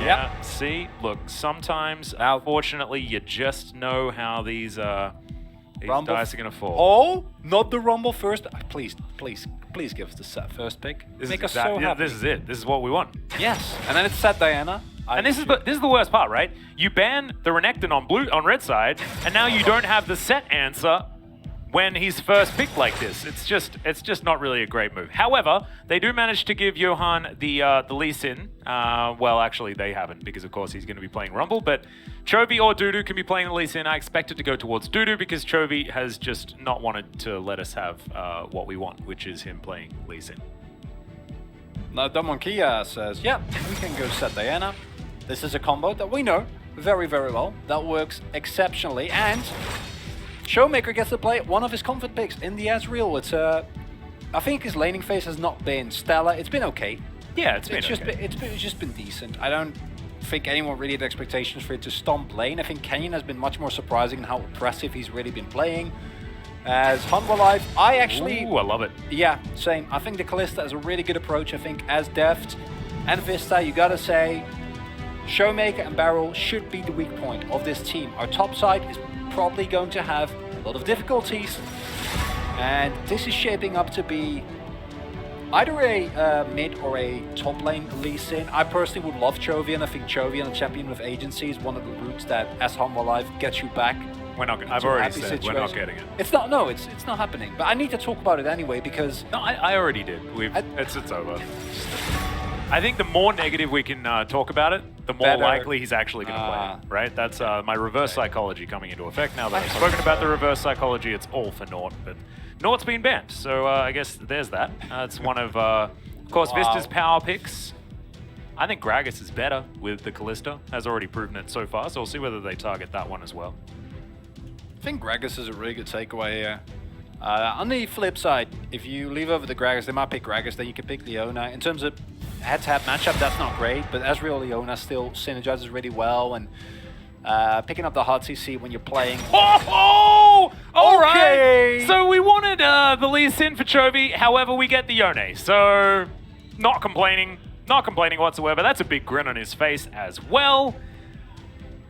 Yeah, see, look, sometimes, unfortunately, you just know how these dice are going to fall. Oh, not the Rumble first. Please give us the first pick. Make us so happy. This is it. This is what we want. Yes, and then it's set Diana. And this is the worst part, right? You ban the Renekton on red side, and now you don't have the set answer when he's first picked like this. It's just not really a great move. However, they do manage to give Johan the Lee Sin. Well, actually, they haven't, because of course he's going to be playing Rumble. But Chovy or Dudu can be playing the Lee Sin. I expect it to go towards Dudu because Chovy has just not wanted to let us have what we want, which is him playing Lee Sin. Now, Damwon Kia says, yeah, we can go set Diana. This is a combo that we know very, very well. That works exceptionally. And Showmaker gets to play one of his comfort picks in the Ezreal. It's I think his laning phase has not been stellar. It's been okay. Yeah, it's been okay. It's just been decent. I don't think anyone really had expectations for it to stomp lane. I think Canyon has been much more surprising in how impressive he's really been playing. As Hanwha Live, I love it. Yeah, same. I think the Kalista is a really good approach. I think as Deft and Vista, you gotta say, Showmaker and Barrel should be the weak point of this team. Our top side is probably going to have a lot of difficulties, and this is shaping up to be either a mid or a top lane Lee Sin. I personally would love Chovy, and I think Chovy and a champion with agency is one of the routes that, as Hanwha Live, gets you back. We're not. I've already said we're not getting it. It's not. No, it's not happening. But I need to talk about it anyway because. No, I already did. It's over. I think the more negative we can talk about it, the more likely he's actually going to play it, right? That's my reverse psychology coming into effect. Now that I've spoken about the reverse psychology, it's all for Naught, but Naught's been banned, so I guess there's that. It's one of course, Vista's power picks. I think Gragas is better with the Kalista, has already proven it so far, so we'll see whether they target that one as well. I think Gragas is a really good takeaway here. On the flip side, if you leave over the Gragas, they might pick Gragas, then you can pick Leona. In terms of head-to-head matchup, that's not great, but Ezreal Leona still synergizes really well, and picking up the hard CC when you're playing. All right. So we wanted the Lee Sin for Chovy, however, we get the Yone. So not complaining whatsoever. That's a big grin on his face as well.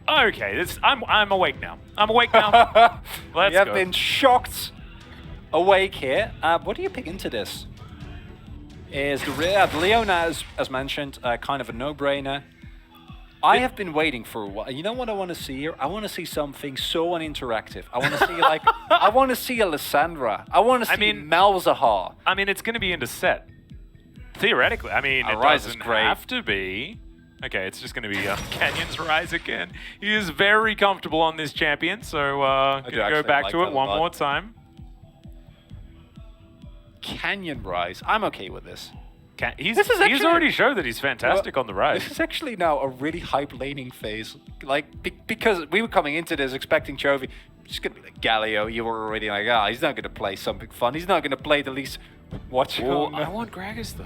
Okay, I'm awake now. Let's go. You have been shocked awake here. What do you pick into this? Is the Leona, as mentioned, kind of a no-brainer. I have been waiting for a while. You know what I want to see here? I want to see something so uninteractive. I want to see I want to see a Lissandra. I want to see Malzahar. I mean, it's going to be into set. Theoretically, I mean, it doesn't have to be. Okay, it's just going to be Canyon's Rise again. He is very comfortable on this champion, so going to go back to it one more time. Canyon Rise. I'm okay with this. He's already showed that he's fantastic on the Rise. This is actually now a really hype laning phase. Like, because we were coming into this expecting Chovy, it's going to be like Galio. You were already like, he's not going to play something fun. He's not going to play the least... I want Gragas, though.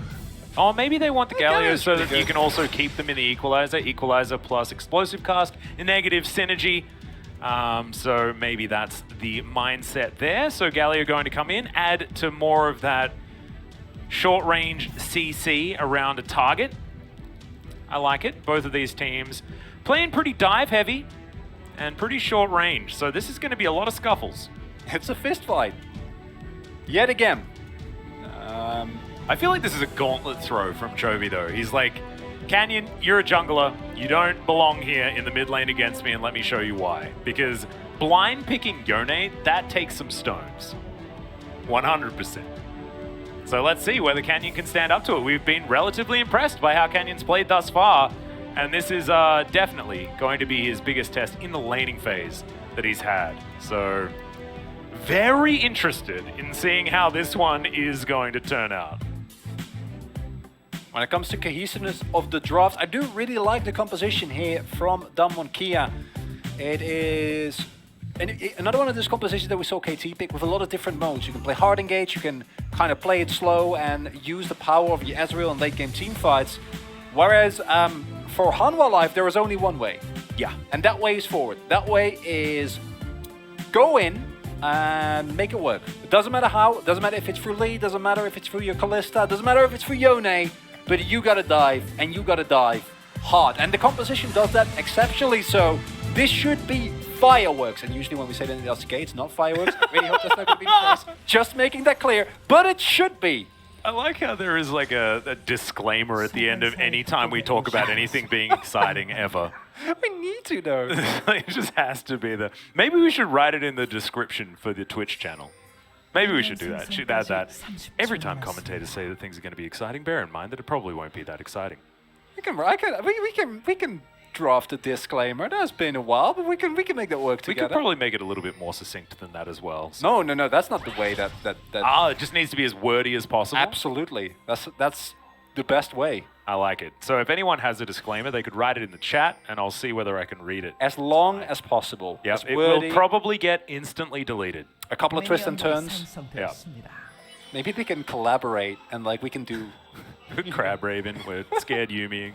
Oh, maybe they want the Galio so that you can also keep them in the Equalizer. Equalizer plus Explosive Cast, a negative synergy. So maybe that's the mindset there. So Galio going to come in, add to more of that short-range CC around a target. I like it. Both of these teams playing pretty dive-heavy and pretty short range. So this is going to be a lot of scuffles. It's a fist fight. Yet again. I feel like this is a gauntlet throw from Chovy, though. He's like, Canyon, you're a jungler. You don't belong here in the mid lane against me, and let me show you why. Because blind picking Yone, that takes some stones. 100%. So let's see whether Canyon can stand up to it. We've been relatively impressed by how Canyon's played thus far, and this is definitely going to be his biggest test in the laning phase that he's had. So very interested in seeing how this one is going to turn out. When it comes to cohesiveness of the drafts, I do really like the composition here from Damwon Kia. It is another one of those compositions that we saw KT pick with a lot of different modes. You can play hard engage, you can kind of play it slow and use the power of your Ezreal in late game team fights. Whereas for Hanwha Live, there is only one way. Yeah. And that way is forward. That way is go in and make it work. It doesn't matter how, it doesn't matter if it's through Lee, doesn't matter if it's through your Kalista, doesn't matter if it's through Yone, but you gotta dive, and you gotta dive hard. And the composition does that exceptionally so. This should be fireworks. And usually when we say that in the LCK, it's not fireworks. I really hope that's not going to be the case. Just making that clear. But it should be. I like how there is like a disclaimer at the end of any time we talk about anything being exciting ever. We need to, though. It just has to be there. Maybe we should write it in the description for the Twitch channel. Maybe we should do that. Should add that. Every time commentators say that things are going to be exciting, bear in mind that it probably won't be that exciting. We can draft a disclaimer. It has been a while, but we can make that work together. We could probably make it a little bit more succinct than that as well. So. No, that's not the way that. It just needs to be as wordy as possible. Absolutely, that's the best way. I like it. So if anyone has a disclaimer, they could write it in the chat, and I'll see whether I can read it. As long as possible. Yep, it will probably get instantly deleted. A couple of twists and turns. Yeah. Maybe we can collaborate and like we can do. Crab Raven, we're scared Yumiing.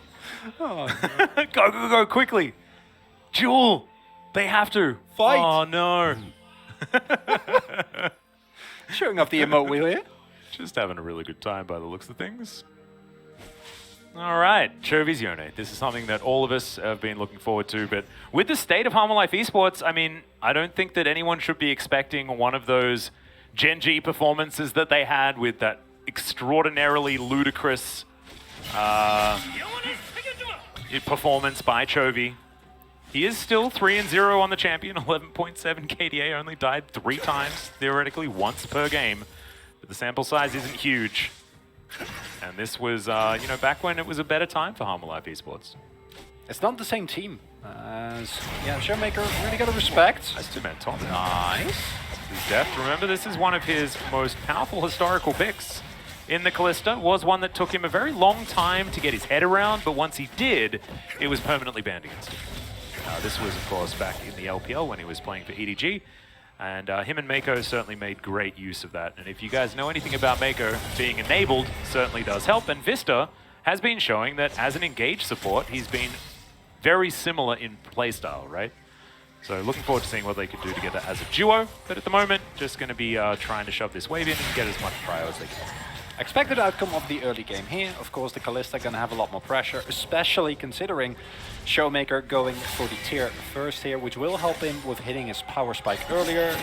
Oh, no. Go, quickly. Jewel, they have to. Fight. Oh, no. Showing off the emote wheel here. Just having a really good time by the looks of things. All right, Chovy's Yone. This is something that all of us have been looking forward to, but with the state of Hanwha Esports, I mean, I don't think that anyone should be expecting one of those Gen G performances that they had with that extraordinarily ludicrous performance by Chovy. He is still 3-0 on the champion, 11.7 KDA, only died 3 times, theoretically once per game. But the sample size isn't huge. And this was, back when it was a better time for Hanwha Esports. It's not the same team as, Showmaker really got to respect. Nice to Menton. Nice. He's deft. Remember, this is one of his most powerful historical picks in the Kalista. Was one that took him a very long time to get his head around, but once he did, it was permanently banned against him. This was, of course, back in the LPL when he was playing for EDG. And him and Mako certainly made great use of that. And if you guys know anything about Mako, being enabled certainly does help. And Vista has been showing that as an engaged support, he's been very similar in playstyle, right? So looking forward to seeing what they could do together as a duo. But at the moment, just going to be trying to shove this wave in and get as much prio as they can. Expected outcome of the early game here. Of course, the Kalista going to have a lot more pressure, especially considering Showmaker going for the tier first here, which will help him with hitting his power spike earlier.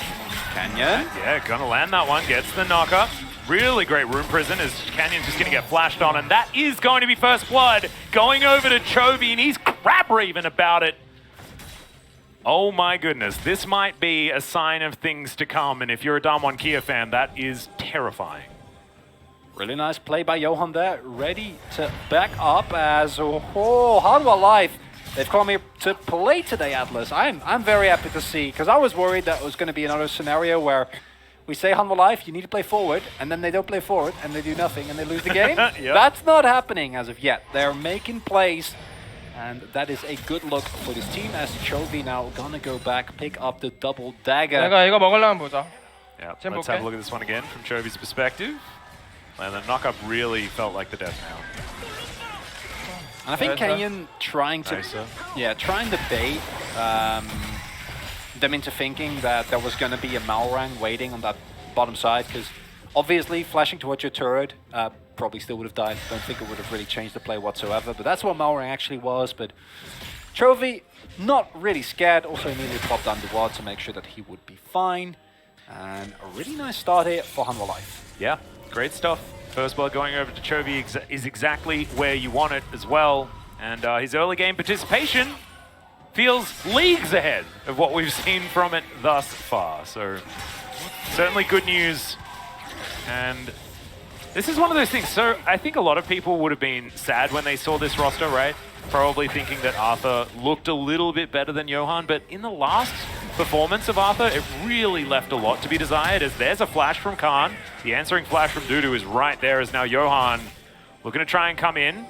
Canyon. Yeah, gonna land that one, gets the knockup. Really great room prison as Canyon's just gonna get flashed on, and that is going to be first blood going over to Chovy, and he's crab raving about it. Oh my goodness, this might be a sign of things to come, and if you're a Damwon Kia fan, that is terrifying. Really nice play by Johan there, ready to back up as, Hanwha Life. They've come here to play today, Atlas. I'm very happy to see, because I was worried that it was going to be another scenario where we say Hanwha Life, you need to play forward, and then they don't play forward, and they do nothing, and they lose the game. Yep. That's not happening as of yet. They're making plays, and that is a good look for this team, as Chovy now gonna go back, pick up the double dagger. 이거 먹으려면 보자. Yeah, let's have a look at this one again from Chovy's perspective. And the knockup really felt like the death knell. And I think Canyon trying to bait them into thinking that there was going to be a Malrang waiting on that bottom side, because obviously flashing towards your turret probably still would have died. Don't think it would have really changed the play whatsoever, but that's what Malrang actually was. But Chovy, not really scared, also immediately popped down the ward to make sure that he would be fine. And a really nice start here for Hanwha Life. Yeah. Great stuff. First blood going over to Chovy is exactly where you want it as well. And his early game participation feels leagues ahead of what we've seen from it thus far. So certainly good news. And this is one of those things. So I think a lot of people would have been sad when they saw this roster, right? Probably thinking that Arthur looked a little bit better than Johan, but in the last performance of Arthur, it really left a lot to be desired, as there's a flash from Khan. The answering flash from Dudu is right there, as now Johan looking to try and come in.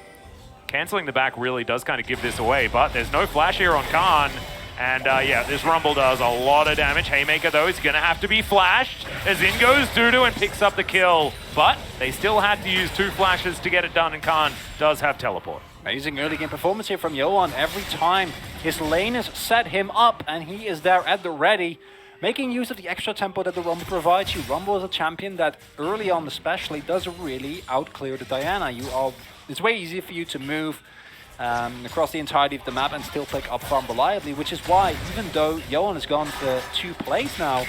Canceling the back really does kind of give this away, but there's no flash here on Khan. And this Rumble does a lot of damage. Haymaker, though, is going to have to be flashed, as in goes Dudu and picks up the kill. But they still had to use 2 flashes to get it done, and Khan does have teleport. Amazing early game performance here from Johan. Every time his lane has set him up, and he is there at the ready, making use of the extra tempo that the Rumble provides you. Rumble is a champion that early on especially does really outclear the Diana. It's way easier for you to move across the entirety of the map and still pick up farm reliably, which is why, even though Johan has gone for 2 plays now,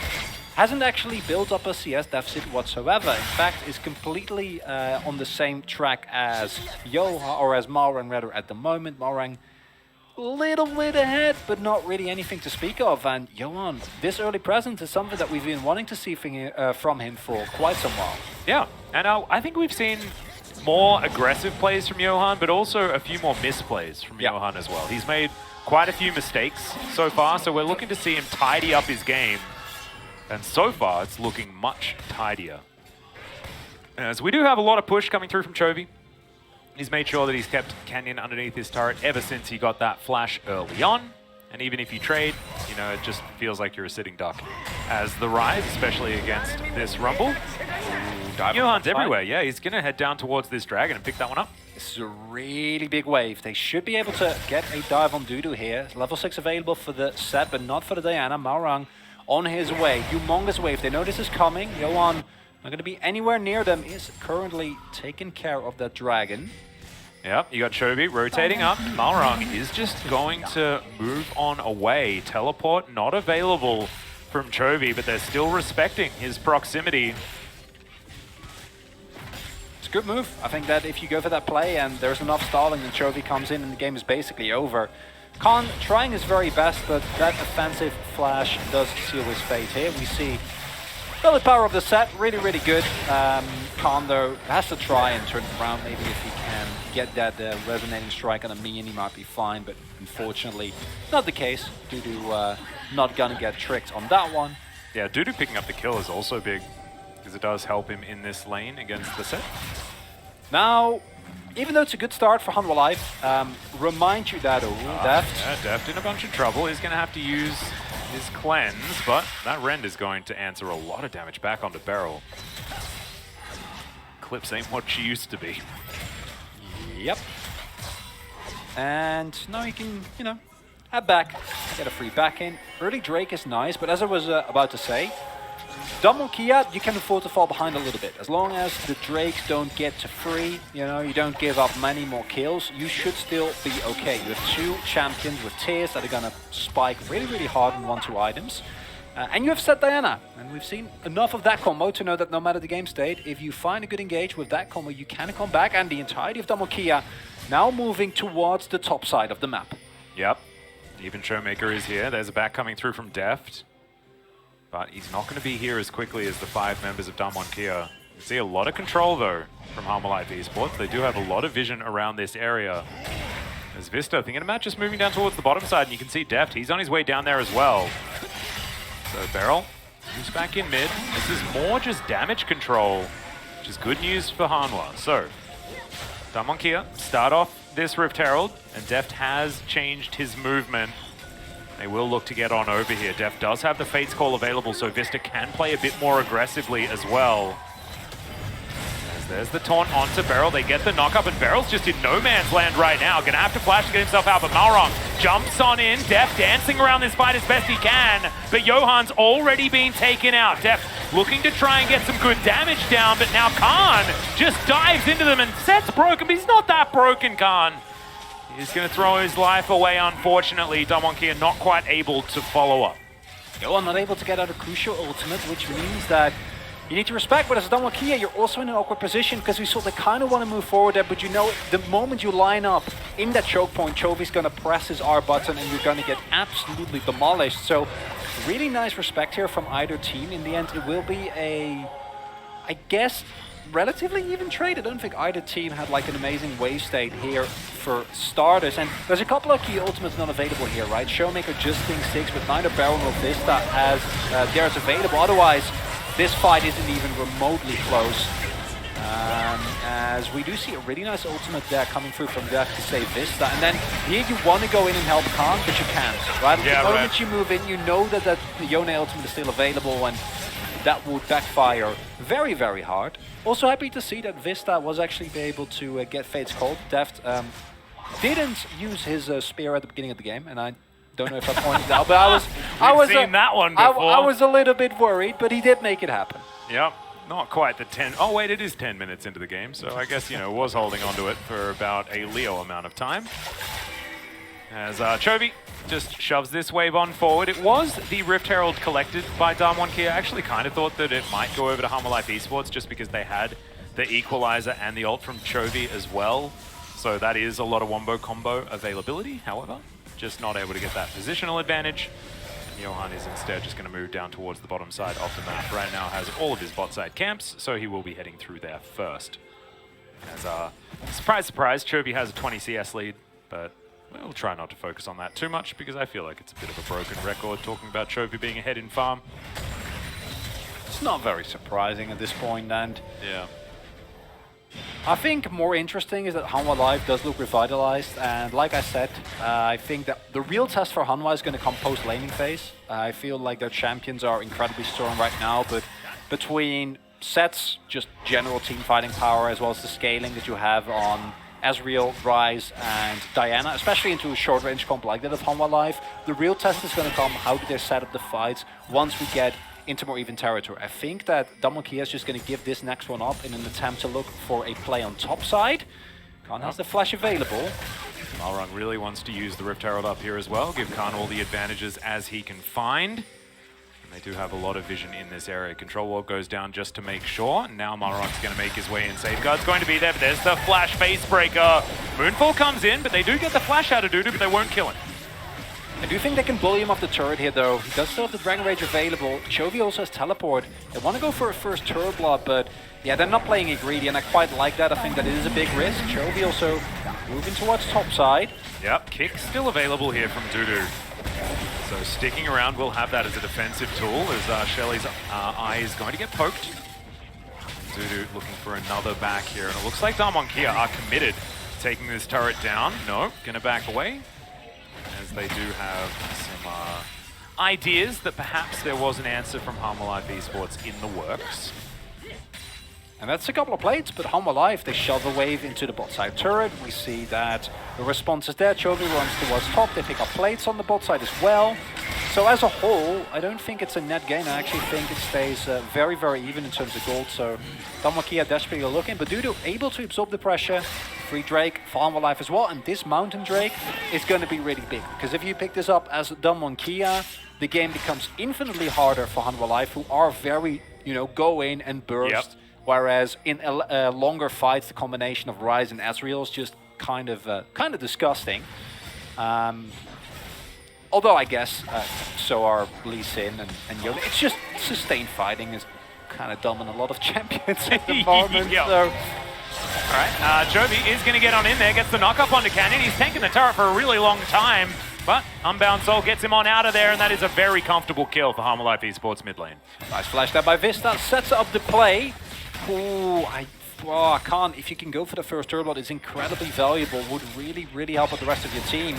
hasn't actually built up a CS deficit whatsoever. In fact, is completely on the same track as Johan, or as Malrang rather at the moment. Malrang a little bit ahead, but not really anything to speak of. And Johan, this early presence is something that we've been wanting to see from him for quite some while. Yeah, and I think we've seen more aggressive plays from Johan, but also a few more misplays from Johan as well. He's made quite a few mistakes so far, so we're looking to see him tidy up his game. And so far, it's looking much tidier. As we do have a lot of push coming through from Chovy. He's made sure that he's kept Canyon underneath his turret ever since he got that flash early on. And even if you trade, you know, it just feels like you're a sitting duck. As the rise, especially against this Rumble, Johan's everywhere. Yeah, he's going to head down towards this dragon and pick that one up. This is a really big wave. They should be able to get a dive on Dudu here. Level 6 available for the set, but not for the Diana. Malrang on his way. Humongous wave. They know this is coming. Johan, not going to be anywhere near them, is currently taking care of that dragon. Yep, you got Chovy rotating up. Malrang is just going to move on away. Teleport not available from Chovy, but they're still respecting his proximity. It's a good move. I think that if you go for that play and there's enough stalling, then Chovy comes in and the game is basically over. Khan trying his very best, but that offensive flash does seal his fate here. We see the power of the set, really, really good. Khan, though, has to try and turn it around. Maybe if he can get that resonating strike on a minion, he might be fine, but unfortunately, not the case. Dudu not gonna get tricked on that one. Yeah, Dudu picking up the kill is also big, because it does help him in this lane against the set. Now, even though it's a good start for Hanwha Live, remind you that Deft. Yeah, Deft in a bunch of trouble. He's going to have to use his cleanse, but that Rend is going to answer a lot of damage back onto Beryl. Clips ain't what she used to be. Yep. And now you can, you know, head back, get a free back in. Early Drake is nice, but as I was about to say, Damwon Kia, you can afford to fall behind a little bit. As long as the Drakes don't get to free, you know, you don't give up many more kills, you should still be okay. You have 2 champions with tiers that are gonna spike really, really hard on 1-2 items. And you have set Diana, and we've seen enough of that combo to know that no matter the game state, if you find a good engage with that combo, you can come back, and the entirety of Damwon Kia now moving towards the top side of the map. Yep, even Showmaker is here. There's a back coming through from Deft. But he's not going to be here as quickly as the 5 members of Damwon Kia. You see a lot of control, though, from Hanwha Esports. They do have a lot of vision around this area. There's Vista thinking about just moving down towards the bottom side, and you can see Deft. He's on his way down there as well. So Beryl moves back in mid. This is more just damage control, which is good news for Hanwha. So Damwon Kia start off this Rift Herald, and Deft has changed his movement. They will look to get on over here. Deft does have the Fate's Call available, so Vista can play a bit more aggressively as well. As there's the taunt onto Beryl. They get the knock-up, and Beryl's just in no man's land right now. Gonna have to flash to get himself out, but Malrang jumps on in. Deft dancing around this fight as best he can, but Johan's already been taken out. Deft looking to try and get some good damage down, but now Khan just dives into them, and Set's broken, but he's not that broken, Khan. He's going to throw his life away, unfortunately. Damwon Kia not quite able to follow up. Johan not able to get out a crucial ultimate, which means that you need to respect, but as Damwon Kia, you're also in an awkward position because we sort of kind of want to move forward there, but you know, the moment you line up in that choke point, Chovy's going to press his R button and you're going to get absolutely demolished. So really nice respect here from either team. In the end, it will be a, I guess, relatively even trade. I don't think either team had like an amazing wave state here for starters, and there's a couple of key ultimates not available here, right? Showmaker just Sting 6, but neither Baron nor Vista has theirs available. Otherwise, this fight isn't even remotely close. As we do see a really nice ultimate there coming through from Deft to save Vista, and then here you want to go in and help Khan, but you can't, right? Yeah, the moment you move in, you know that the Yone ultimate is still available, and that would backfire very, very hard. Also happy to see that Vista was actually able to get Fate's Call. Deft didn't use his spear at the beginning of the game, and I don't know if I pointed out, but I was seen that one before. I was a little bit worried, but he did make it happen. Yep. not quite the 10. Oh, wait, it is 10 minutes into the game, so I guess, you know, was holding onto it for about a Leo amount of time. As Chovy just shoves this wave on forward. It was the Rift Herald collected by Damwon Kia. I actually kind of thought that it might go over to Hanwha Esports just because they had the equalizer and the ult from Chovy as well. So that is a lot of wombo combo availability. However, just not able to get that positional advantage. And Johan is instead just going to move down towards the bottom side of the map. Right now has all of his bot side camps, so he will be heading through there first. As surprise, surprise, Chovy has a 20 CS lead, but we'll try not to focus on that too much because I feel like it's a bit of a broken record talking about Chovy being ahead in farm. It's not very surprising at this point, and yeah. I think more interesting is that Hanwha Live does look revitalized, and like I said, I think that the real test for Hanwha is going to come post-laning phase. I feel like their champions are incredibly strong right now, but between sets, just general team fighting power, as well as the scaling that you have on Ezreal, Ryze, and Diana, especially into a short-range comp like that of Hanwha Live, the real test is going to come, how do they set up the fights once we get into more even territory. I think that Damwon Kia is just going to give this next one up in an attempt to look for a play on top side. Khan has the flash available. Malrung really wants to use the Rift Herald up here as well, give Khan all the advantages as he can find. They do have a lot of vision in this area. Control wall goes down just to make sure. Now Malrung's going to make his way in. Safeguard's going to be there, but there's the flash face breaker. Moonfall comes in, but they do get the flash out of Dudu, but they won't kill him. I do think they can bully him off the turret here, though. He does still have the Dragon Rage available. Chovy also has teleport. They want to go for a first turret blood, but yeah, they're not playing it greedy, and I quite like that. I think that it is a big risk. Chovy also moving towards top side. Yep, kick still available here from Dudu. So sticking around, we'll have that as a defensive tool as Shelly's eye is going to get poked. Dudu looking for another back here, and it looks like Damwon Kia are committed to taking this turret down. No, gonna back away, as they do have some ideas that perhaps there was an answer from Hanwha Esports in the works. And that's a couple of plates, but Hanwha Live, they shove a wave into the bot side turret. We see that the response is there. Chovy runs towards top. They pick up plates on the bot side as well. So as a whole, I don't think it's a net gain. I actually think it stays very, very even in terms of gold. So Damwon Kia desperately looking, but Dudu able to absorb the pressure. Free Drake for Hanwha Live as well. And this Mountain Drake is going to be really big, because if you pick this up as Damwon Kia, the game becomes infinitely harder for Hanwha Live, who are very, you know, go in and burst. Yep. Whereas in longer fights, the combination of Ryze and Ezreal is just kind of disgusting. Although I guess so are Lee Sin and Yoda. It's just sustained fighting is kind of dumb in a lot of champions at the moment. Yep. So. All right, Chovy is going to get on in there, gets the knock up onto Canyon. He's tanking the turret for a really long time, but Unbound Soul gets him on out of there, and that is a very comfortable kill for Hanwha Esports mid lane. Nice flash there by Vista, sets up the play. Ooh, I can't. If you can go for the first turbo, it's incredibly valuable. Would really, really help with the rest of your team.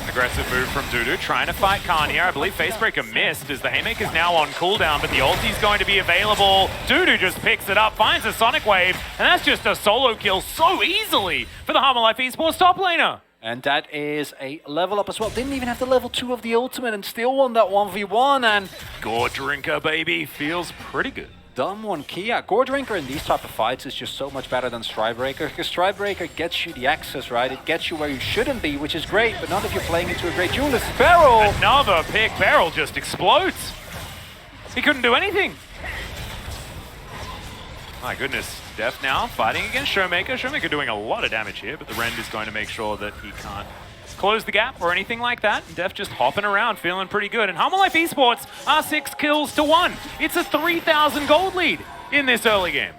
Aggressive move from Dudu, trying to fight Khan here. I believe Facebreaker missed as the Haymaker's now on cooldown, but the ulti's going to be available. Dudu just picks it up, finds a Sonic Wave, and that's just a solo kill so easily for the Hanwha Esports top laner. And that is a level up as well. Didn't even have the level 2 of the ultimate and still won that 1v1. And Gore Drinker, baby, feels pretty good. Damwon Kia. Gore Drinker in these type of fights is just so much better than Strivebreaker, because Strivebreaker gets you the access, right? It gets you where you shouldn't be, which is great, but not if you're playing into a great duelist. Barrel! Another pick. Barrel just explodes. He couldn't do anything. My goodness. Deft now fighting against Showmaker. Showmaker doing a lot of damage here, but the Rend is going to make sure that he can't close the gap or anything like that. Def just hopping around, feeling pretty good. And Hanwha Esports are 6 kills to 1. It's a 3,000 gold lead in this early game.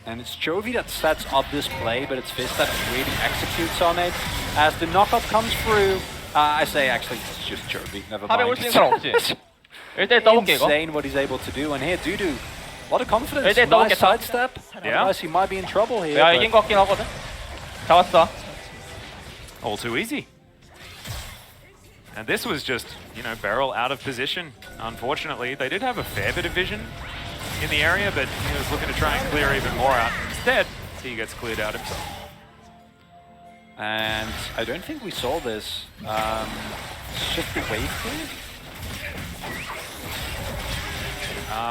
And it's Chovy that sets up this play, but it's Fizz that really executes on it. As the knockup comes through, I say actually it's just Chovy, never mind. Insane what he's able to do. And here, Dudu, a lot of confidence. Nice sidestep. Yeah. Otherwise he might be in trouble here. 야, 이긴 것 같긴 하거든. 잡았어. All too easy. And this was just, you know, Barrel out of position. Unfortunately, they did have a fair bit of vision in the area, but he was looking to try and clear even more out. Instead, he gets cleared out himself. And I don't think we saw this. It's just the wave clear?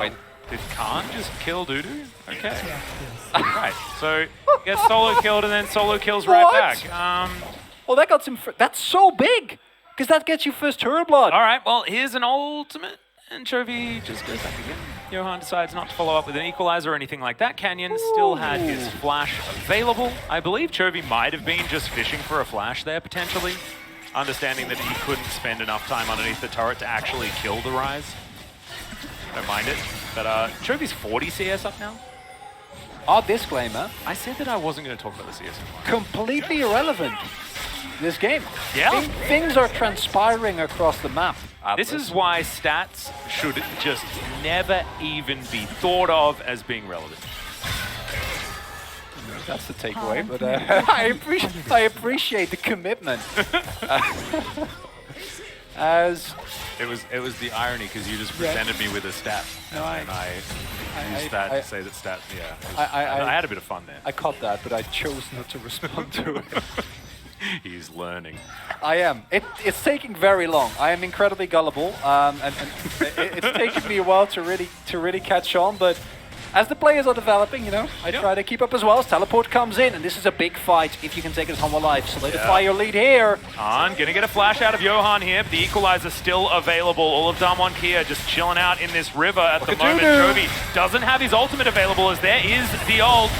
Wait. Did Khan just kill Dudu? Okay. Right, so gets solo killed and then solo kills right back. Oh, that got some... That's so big! Because that gets you first turret blood. All right, well, here's an ultimate. And Chovy just goes back again. Johan decides not to follow up with an equalizer or anything like that. Canyon still had his flash available. I believe Chovy might have been just fishing for a flash there, potentially. Understanding that he couldn't spend enough time underneath the turret to actually kill the Rise. Don't mind it. But Chovy's 40 CS up now. Our disclaimer. I said that I wasn't going to talk about the CS anymore. Completely irrelevant. This game. Yeah. Things are transpiring across the map. This is why stats should just never even be thought of as being relevant. That's the takeaway, but I appreciate the commitment. As it was the irony because you just presented me with a stat, and I used that to say that stat. Yeah, I had a bit of fun there. I caught that, but I chose not to respond to it. He's learning. I am. It's taking very long. I am incredibly gullible, and it's taken me a while to really catch on. But as the players are developing, you know, I try to keep up as well. As teleport comes in, and this is a big fight. If you can take it as Hanwha alive, solidify your lead here. Gonna get a flash out of Johan here. But the equalizer still available. All of Damwon Kia just chilling out in this river at the moment. Chovy doesn't have his ultimate available as there is the ult.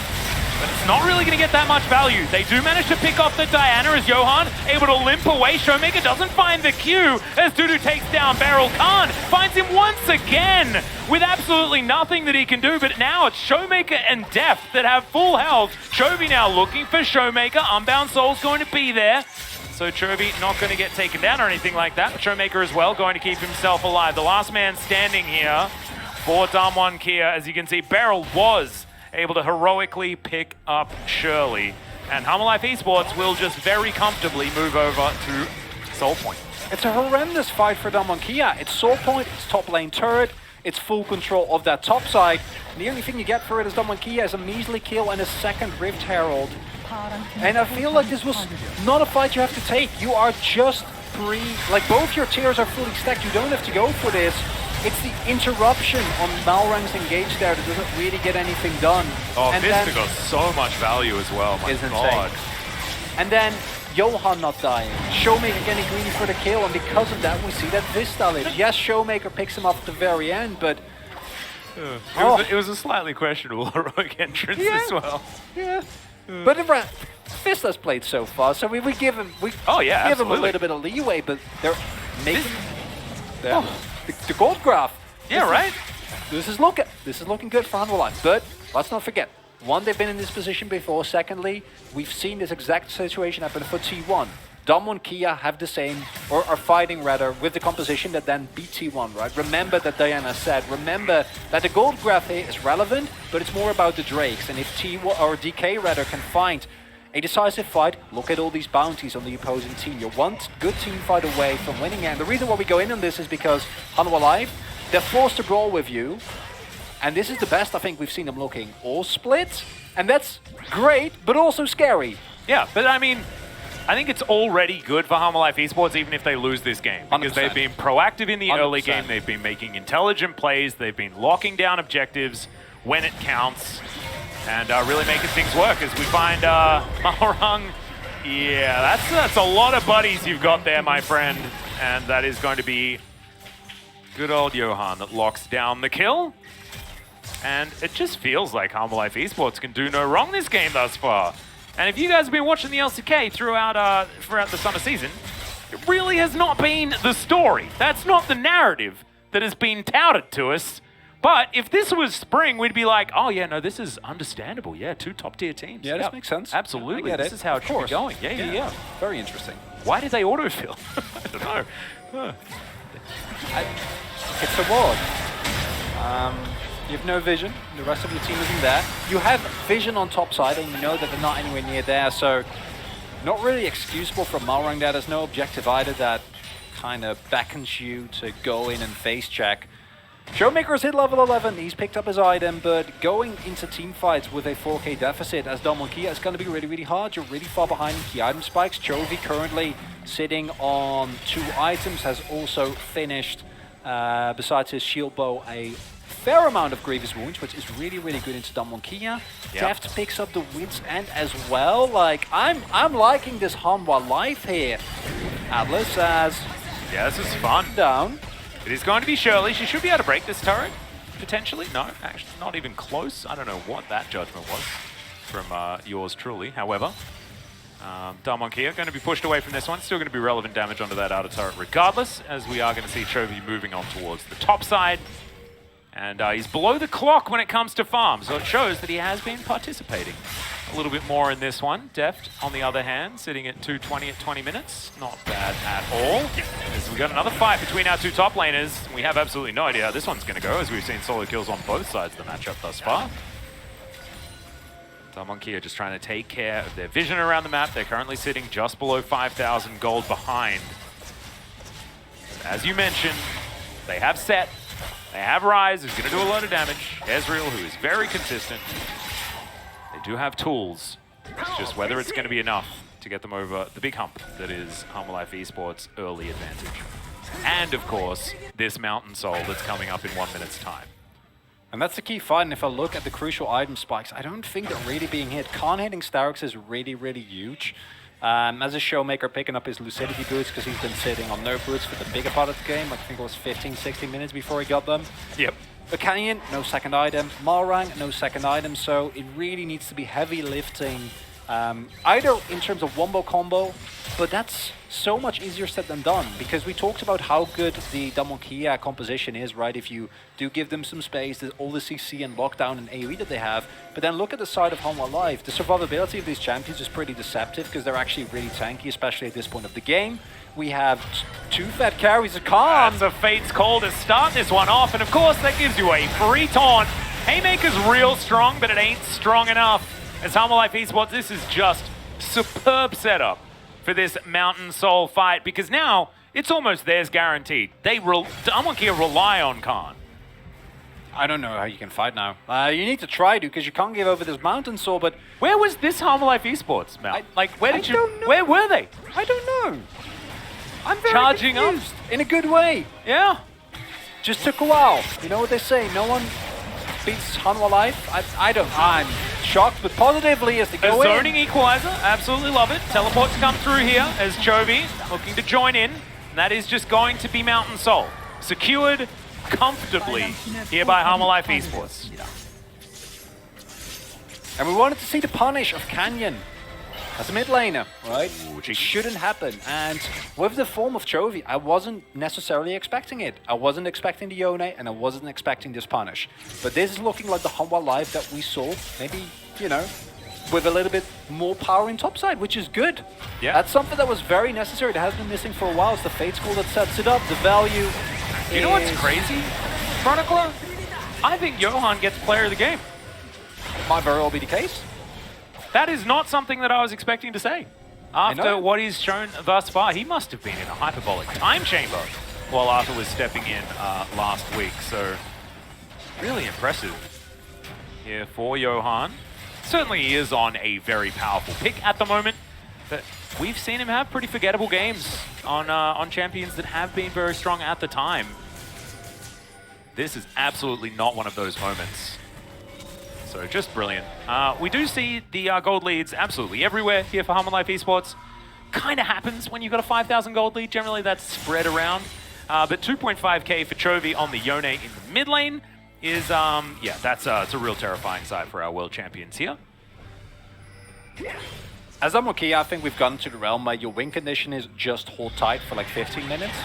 But it's not really going to get that much value. They do manage to pick off the Diana as Johan able to limp away. Showmaker doesn't find the Q as Dudu takes down Beryl. Khan finds him once again with absolutely nothing that he can do. But now it's Showmaker and Deft that have full health. Chovy now looking for Showmaker. Unbound Soul's going to be there. So Chovy not going to get taken down or anything like that. But Showmaker as well going to keep himself alive. The last man standing here for Damwon Kia. As you can see, Beryl was able to heroically pick up Shirley. And Hanwha Esports will just very comfortably move over to Soul Point. It's a horrendous fight for Damwon Kia. It's Soul Point, it's top lane turret, it's full control of that top side. And the only thing you get for it is Damwon Kia is a measly kill and a second Rift Herald. And I feel like this was not a fight you have to take. You are just like both your tiers are fully stacked. You don't have to go for this. It's the interruption on Malrang's engage there that doesn't really get anything done. Oh, Vista got so much value as well, my God. And then Johan not dying. Showmaker getting greedy for the kill, and because of that we see that Vista lives. Yes, Showmaker picks him up at the very end, but... It was a slightly questionable heroic entrance as well. Yeah. But Vista's played so far, so we give him him a little bit of leeway, but they're making... The gold graph. Yeah, right? This is looking good for Hanwha. But let's not forget, one, they've been in this position before. Secondly, we've seen this exact situation happen for T1. Damwon Kia have the same, or are fighting rather, with the composition that then beat T1, right? Remember that Diana said, remember that the gold graph here is relevant, but it's more about the Drakes. And if T1 or DK rather can find a decisive fight, look at all these bounties on the opposing team. You're one good team fight away from winning. And the reason why we go in on this is because Hanwha Live, they're forced to brawl with you. And this is the best I think we've seen them looking. All split. And that's great, but also scary. Yeah, but I mean, I think it's already good for Hanwha Esports even if they lose this game. Because 100%. they've been proactive in the early 100%. game. They've been making intelligent plays. They've been locking down objectives when it counts. And really making things work as we find Malrang. Yeah, that's a lot of buddies you've got there, my friend. And that is going to be good old Johan that locks down the kill. And it just feels like Hanwha Esports can do no wrong this game thus far. And if you guys have been watching the LCK throughout the summer season, it really has not been the story. That's not the narrative that has been touted to us. But if this was spring, we'd be like, oh yeah, no, this is understandable. Yeah, two top-tier teams. Yeah, this makes sense. Absolutely. This is how it should be going. Yeah. Very interesting. Why did they autofill? I don't know. It's a ward. You have no vision. The rest of your team isn't there. You have vision on top side, and you know that they're not anywhere near there. So not really excusable from Malrang there. There's no objective either that kind of beckons you to go in and face check. Showmaker's hit level 11, he's picked up his item, but going into team fights with a 4k deficit as Damwon Kia is going to be really, really hard. You're really far behind in key item spikes. Chovy currently sitting on 2 items, has also finished, besides his shield bow, a fair amount of Grievous Wounds, which is really, really good into Damwon Kia. Yep. Deft picks up the wind's end as well. Like, I'm liking this Hanwha life here. Atlas as Yeah, this is fun. down. It is going to be Shirley. She should be able to break this turret, potentially. No, actually, not even close. I don't know what that judgment was from yours truly. However, Damwon Kia going to be pushed away from this one. Still going to be relevant damage onto that outer turret regardless, as we are going to see Chovy moving on towards the top side. And he's below the clock when it comes to farm, so it shows that he has been participating a little bit more in this one. Deft, on the other hand, sitting at 220 at 20 minutes. Not bad at all. As we got another fight between our two top laners. We have absolutely no idea how this one's going to go, as we've seen solo kills on both sides of the matchup thus far. Damwon Kia just trying to take care of their vision around the map. They're currently sitting just below 5,000 gold behind. As you mentioned, they have Set. They have Rise, who's going to do a lot of damage. Ezreal, who is very consistent. They do have tools. It's just whether it's going to be enough to get them over the big hump that is Hanwha Esports' early advantage. And, of course, this Mountain Soul that's coming up in 1 minute's time. And that's the key fight, and if I look at the crucial item spikes, I don't think they're really being hit. Khan hitting Starix is really, really huge. As a Showmaker picking up his Lucidity boots, because he's been sitting on no boots for the bigger part of the game. Like, I think it was 15, 16 minutes before he got them. Yep. But Canyon, no second item. Malrang, no second item. So it really needs to be heavy lifting, either in terms of wombo combo, but that's so much easier said than done, because we talked about how good the Damwon Kia composition is, right? If you do give them some space, there's all the CC and lockdown and AoE that they have, but then look at the side of Hanwha Live. The survivability of these champions is pretty deceptive, because they're actually really tanky, especially at this point of the game. We have two fat carries of Khan. That's a Fate's call to start this one off, and of course that gives you a free taunt. Haymaker's real strong, but it ain't strong enough. As Hanwha Esports, this is just superb setup for this Mountain Soul fight, because now it's almost theirs guaranteed. Damwon Kia rely on Khan. I don't know how you can fight now. You need to try to, because you can't give over this Mountain Soul, but Where was this Hanwha Esports, Mel? Where did don't know. Where were they? I don't know. I'm very Charging up? confused, in a good way. Yeah. Just took a while. You know what they say, no one beats Hanwha Life. I'm shocked, but positively as they A go in. zoning equalizer, absolutely love it. Teleports come through here as Chovy looking to join in, and that is just going to be Mountain Soul. Secured comfortably here by Hanwha Esports. And we wanted to see the punish of Canyon as a mid laner, right? Ooh, It cheeky. shouldn't happen. And with the form of Chovy, I wasn't necessarily expecting it. I wasn't expecting the Yone, and I wasn't expecting this punish. But this is looking like the Hanwha Live that we saw, maybe, you know, with a little bit more power in topside, which is good. Yeah. That's something that was very necessary. That has been missing for a while. It's the Fate School that sets it up. The value You know what's crazy, Chronicler? I think Johan gets player of the game. Might very well be the case. That is not something that I was expecting to say. After what he's shown thus far, he must have been in a hyperbolic time chamber while Arthur was stepping in last week. So, really impressive here for Johan. Certainly he is on a very powerful pick at the moment, but we've seen him have pretty forgettable games on champions that have been very strong at the time. This is absolutely not one of those moments. So just brilliant. We do see the gold leads absolutely everywhere here for Hanwha Esports. Kind of happens when you've got a 5,000 gold lead. Generally that's spread around. But 2.5k for Chovy on the Yone in the mid lane is, yeah, it's a real terrifying sight for our world champions here. As Damwon Kia, I think we've gotten to the realm where your win condition is just hold tight for like 15 minutes.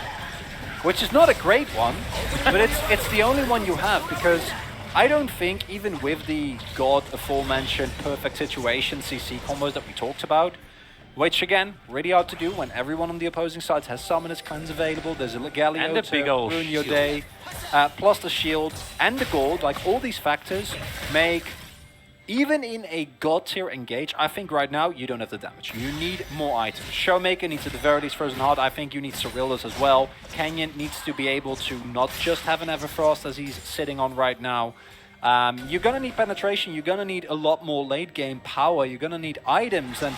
Which is not a great one, but it's the only one you have, because I don't think, even with the God aforementioned perfect situation CC combos that we talked about, which again, really hard to do when everyone on the opposing side has Summoner's Cleanse available, there's a Galio And a to big ol' ruin your shield. day, plus the shield and the gold, like all these factors make, even in a God tier engage, I think right now you don't have the damage. You need more items. Showmaker needs at the very least Frozen Heart. I think you need Cyrilus as well. Canyon needs to be able to not just have an Everfrost as he's sitting on right now. You're gonna need penetration. You're gonna need a lot more late game power. You're gonna need items. And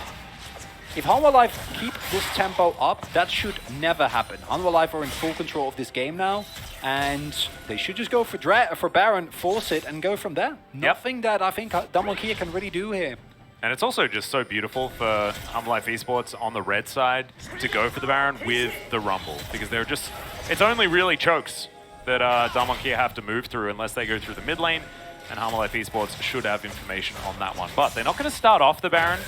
if Hanwha Life keep this tempo up, that should never happen. Hanwha Life are in full control of this game now. And they should just go for Baron, force it, and go from there. Nothing that I think Damwon can really do here. And it's also just so beautiful for Hanwha Esports on the red side to go for the Baron with the Rumble, because they're just, it's only really chokes that Damwon have to move through unless they go through the mid lane, and Hanwha Esports should have information on that one. But they're not going to start off the Baron.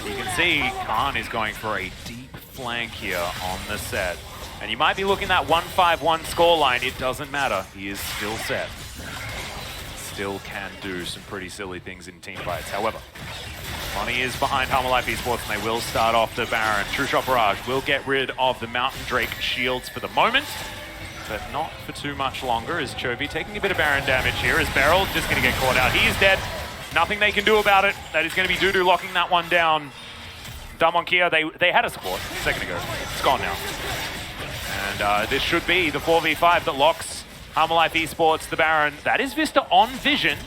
You can see Khan is going for a deep flank here on the set. And you might be looking at that 1-5-1 scoreline. It doesn't matter. He is still set. Still can do some pretty silly things in team fights. However, money is behind Hanwha Esports, and they will start off the Baron. True Shot Barrage will get rid of the Mountain Drake shields for the moment, but not for too much longer, as Chovy taking a bit of Baron damage here, as Beryl just going to get caught out. He is dead. Nothing they can do about it. That is going to be Dudu locking that one down. Damwon, they had a support a second ago. It's gone now. And this should be the 4v5 that locks Hanwha Esports, the Baron. That is Vista on Vision,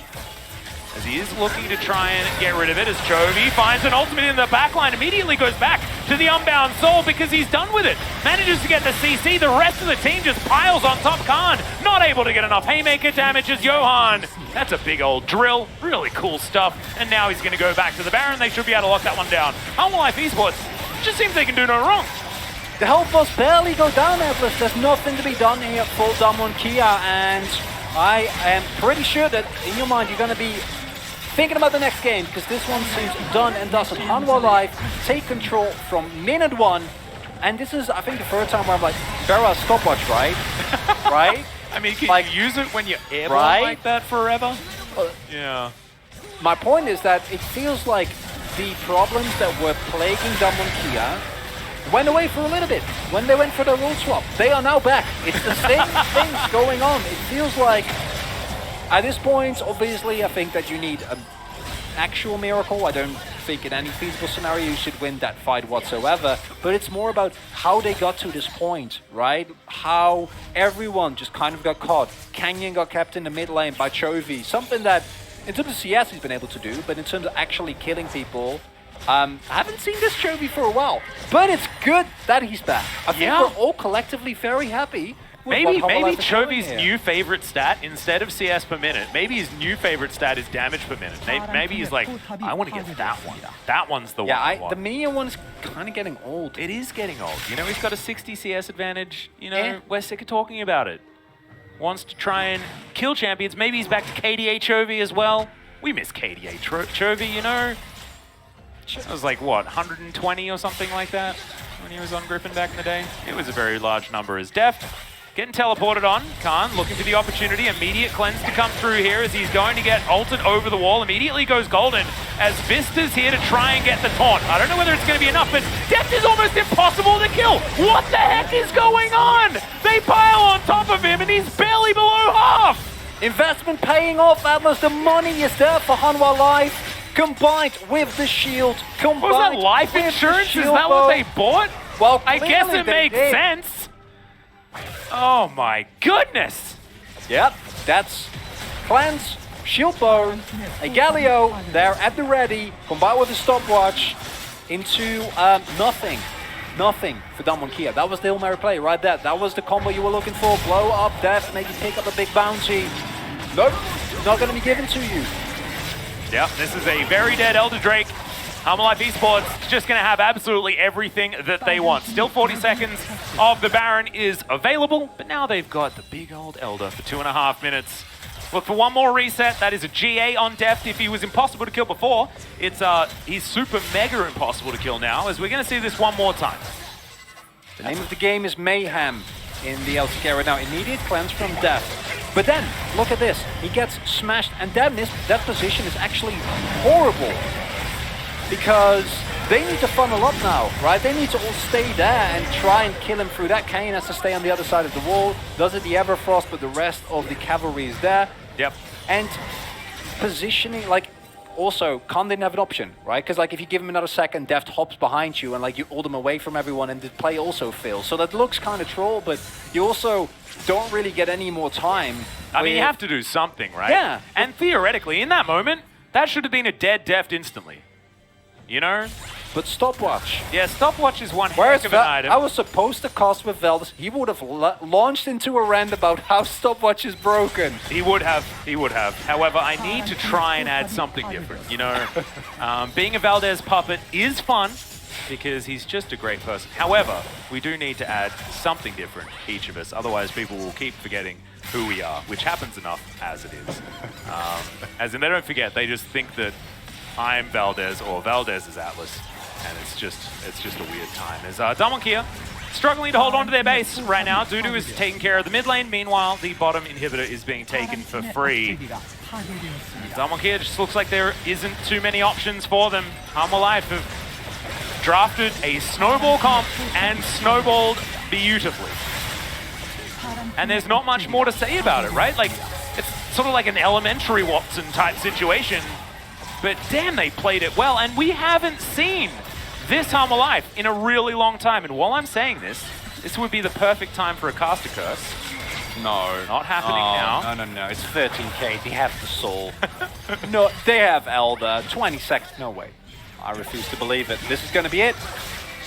as he is looking to try and get rid of it, as Chovy finds an ultimate in the backline, immediately goes back to the Unbound Soul because he's done with it. Manages to get the CC, the rest of the team just piles on top. Khan not able to get enough Haymaker damage as Johan. That's a big old drill, really cool stuff. And now he's going to go back to the Baron. They should be able to lock that one down. Hanwha Esports, just seems they can do no wrong. The health bars barely go down, Atlas. There's nothing to be done here for Damwon, and I am pretty sure that in your mind you're going to be thinking about the next game, because this one seems done and dusted. Hanwha Live take control from minute 1, and this is, I think, the first time where I'm like, Vera, stopwatch, right? Right? I mean, can you use it when you're airborne like that forever? Yeah. My point is that it feels like the problems that were plaguing Damwon went away for a little bit when they went for the rule swap. They are now back. It's the same things going on. It feels like, at this point, obviously, I think that you need an actual miracle. I don't think in any feasible scenario you should win that fight whatsoever. But it's more about how they got to this point, right? How everyone just kind of got caught. Canyon got kept in the mid lane by Chovy. Something that, in terms of CS, he's been able to do, but in terms of actually killing people, I haven't seen this Chovy for a while, but it's good that he's back. I think we're all collectively very happy. Maybe Chovy's new favorite stat, instead of CS per minute, maybe his new favorite stat is damage per minute. Maybe he's like, I want to get that one. That one's the one I want. The minion one's kind of getting old. It is getting old. You know, he's got a 60 CS advantage. You know, we're sick of talking about it. Wants to try and kill champions. Maybe he's back to KDA Chovy as well. We miss KDA Chovy, you know. It was like, what, 120 or something like that when he was on Griffin back in the day? It was a very large number. As Deft getting teleported on. Khan looking for the opportunity. Immediate cleanse to come through here as he's going to get ulted over the wall. Immediately goes golden as Vista's here to try and get the taunt. I don't know whether it's going to be enough, but Deft is almost impossible to kill. What the heck is going on? They pile on top of him and he's barely below half. Investment paying off, Atlas. The money is there for Hanwha Live. Combined with the shield, was that life insurance? Is that what they bought? Well, I guess it makes sense. Oh my goodness. Yep, that's Cleanse, Shield Bow, a Galio there at the ready, combined with a stopwatch into nothing. Nothing for Damwon. That was the Hail Mary play right there. That was the combo you were looking for. Blow up, Deft, maybe pick up a big bounty. Nope, not going to be given to you. Yep, this is a very dead Elder Drake. Hanwha Esports just going to have absolutely everything that they want. Still 40 seconds of the Baron is available, but now they've got the big old Elder for 2.5 minutes. Look for one more reset. That is a GA on Deft. If he was impossible to kill before, he's super mega impossible to kill now, as we're going to see this one more time. The name of the game is Mayhem in the LCK right now. Immediate cleanse from Deft. But then, look at this. He gets smashed, and that position is actually horrible. Because they need to funnel up now, right? They need to all stay there and try and kill him through that. Kane has to stay on the other side of the wall. Does it the Everfrost, but the rest of the cavalry is there. Yep. And positioning, like, also, Khan didn't have an option, right? Because, like, if you give him another second, Deft hops behind you and, like, you hold him away from everyone and the play also fails. So that looks kind of troll, but you also don't really get any more time. I mean, you have to do something, right? Yeah. And theoretically, in that moment, that should have been a dead Deft instantly. You know? but stopwatch. Yeah, stopwatch is one Whereas heck of an item. I was supposed to cast with Veldis, he would have launched into a rant about how stopwatch is broken. He would have. He would have. However, I need to try and add something different. You know, being a Valdez puppet is fun because he's just a great person. However, we do need to add something different, each of us. Otherwise, people will keep forgetting who we are, which happens enough as it is. As in, they don't forget. They just think that I'm Valdez or Valdez is Atlas, and it's just a weird time. As Damwon Kia struggling to hold on to their base right now. Dudu is taking care of the mid lane. Meanwhile, the bottom inhibitor is being taken for free. Damwon Kia just looks like there isn't too many options for them. Hanwha Life have drafted a snowball comp and snowballed beautifully. And there's not much more to say about it, right? Like, it's sort of like an elementary Watson type situation. But damn, they played it well, and we haven't seen this Hanwha Life in a really long time. And while I'm saying this, this would be the perfect time for a caster curse. No. Not happening now. No. It's 13k. They have the soul. No, they have Elder. 20 seconds. No way. I refuse to believe it. This is going to be it.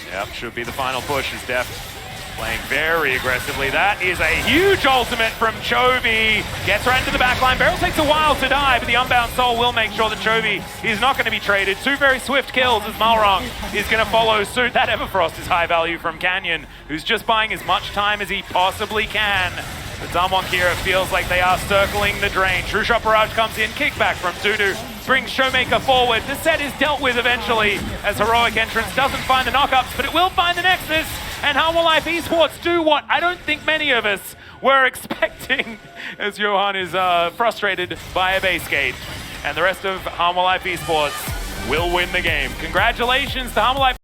Yep, should be the final push as Deft playing very aggressively. That is a huge ultimate from Chovy. Gets right into the backline. Beryl takes a while to die, but the Unbound Soul will make sure that Chovy is not going to be traded. Two very swift kills as Malrong is going to follow suit. That Everfrost is high value from Canyon, who's just buying as much time as he possibly can. But Damwon Kia feels like they are circling the drain. True Shot Barrage comes in, kickback from Dudu, brings Showmaker forward. The set is dealt with eventually as Heroic Entrance doesn't find the knockups, but it will find the Nexus. And Hanwha Life Esports do what I don't think many of us were expecting, as Johan is frustrated by a base gate. And the rest of Hanwha Life Esports will win the game. Congratulations to Hanwha Life.